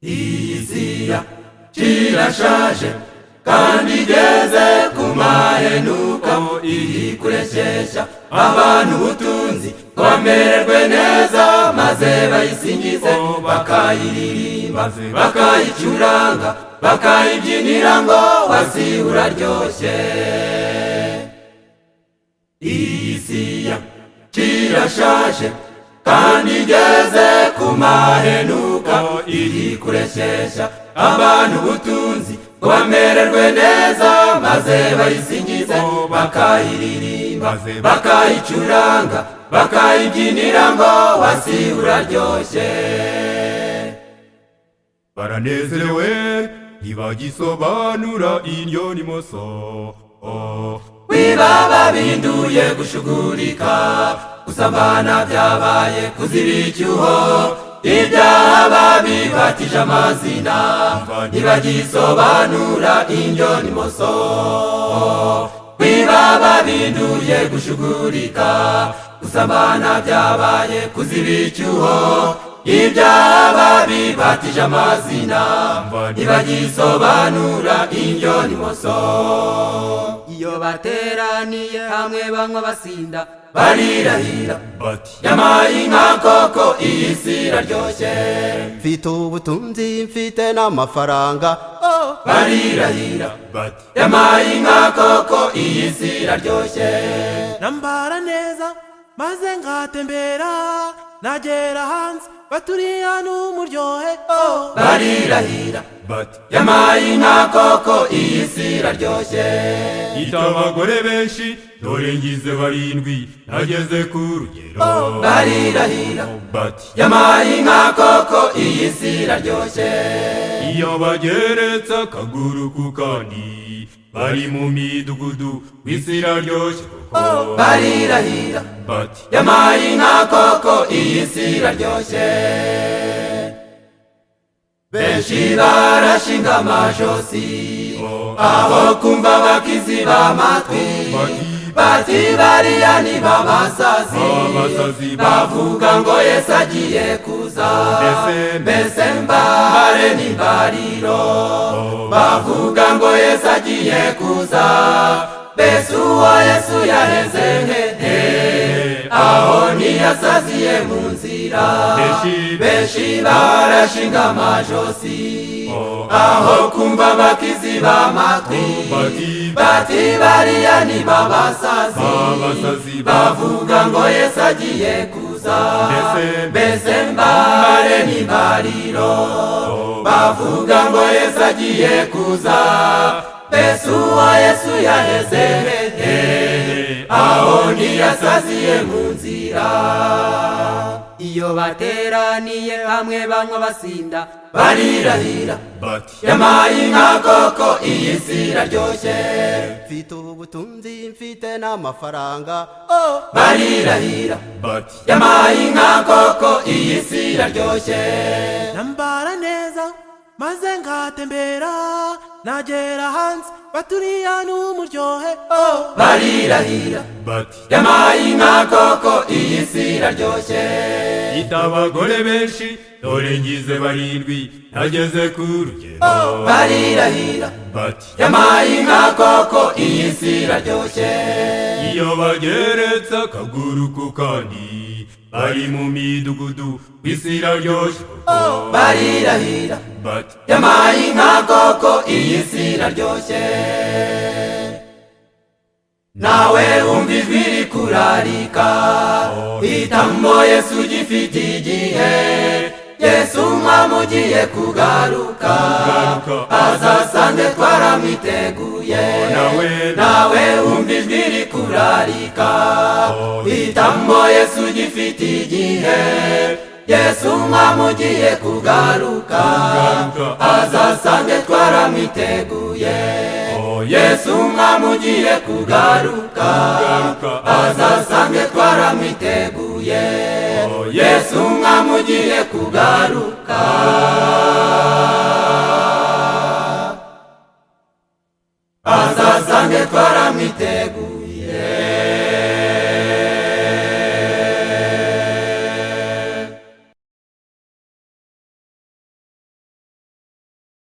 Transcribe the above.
Isi kirashaje kandi igeze ku mahenuka, iri kureshyeshya abantu ubutunzi ngo bamererwe neza, maze bayisingize bakayiririmba bakayicuranga bakayibyinira ngo wasi uraryoshye. Isi kirashaje kandi igeze ku mahenuka, iri kureshyeshya abantu ubutunzi ngo bamererwe neza, maze bayisingize bakayiririmba bakayicuranga bakayibyinira ngo wasi uraryoshye. Baranezerewe ntibagisobanura indyo n'imoso, wibaba binduye gushugurika, gusambana byabaye kuziba icyuho, ibyaha babibatije amazina ntibagisobanura indyo n'imoso. Wibaba binduye gushugurika, gusambana byabaye kuziba icyuho, ibyaha babibatije amazina ntibagisobanura indyo n'imoso. Iyo bateraniye hamwe banywa basinda barirahira bati yamaye inka koko iyi si iraryoshye. Mfite ubutunzi mfite n'amafaranga, barirahira bati yamaye inka koko iyi si iraryoshye. Nambara neza maze ngatembera, nagera hanze baturiya n'umuryohe. barirahira bati yamaye inka koko iyi si iraryoshye. ita abagore benshi dore ngize barindwi nageze ku rugero. barirahira bati yamaye inka koko iyi si iraryoshye. iyo bageretse akaguru ku kandi bari mu midugudu w'isi iraryoshye koko. barirahira bati yamaye inka koko iyi si iraryoshye. benshi barashinga amajosi aho kumva bakiziba amatwi, bati bariya ni babasazi, bavuga ngo Yesu agiye kuza, mbese mbare n'imbariro. bavuga ngo Yesu agiye kuza, mbese uwo Yesu yaheze hehe, aho ntiyasaziye mu nzira. benshi barashinga amajosi aho kumva bakiziba amatwi, bati bariya ni babasazi, bavuga ngo Yesu agiye kuza, mbese mbare n'imbariro. bavuga ngo Yesu agiye kuza, mbese uwo Yesu yaheze hehe, aho ntiyasaziye mu nzira. Iyo bateraniye hamwe banywa basinda barirahira bati yamaye inka koko iyi si iraryoshye. mfite ubutunzi mfite n'amafaranga, barirahira bati yamaye inka koko iyi si iraryoshye. Nambara neza maze ngatembera, nagera hanze baturiya n'umuryohe. barirahira bati yamaye inka koko iyi si iraryoshye. ita abagore benshi dore ngize barindwi nageze ku rugero. barirahira bati yamaye inka koko iyi si iraryoshye. iyo bageretse akaguru ku kandi bari mu midugudu w'isi iraryoshye koko. barirahira bati yamaye inka koko iyi si iraryoshye. nawe wumva ijwi rikurarika, hitamo Yesu ugifite igihe. Yesu umwami ugiye kugaruka, azasange twaramwiteguye. nawe wumva ijwi rikurarika, hitamo Yesu ugifite igihe. Yesu umwami ugiye kugaruka, azasange twaramwiteguye. Yesu umwami ugiye kugaruka, azasange twaramwiteguye. Yesu umwami ugiye kugaruka.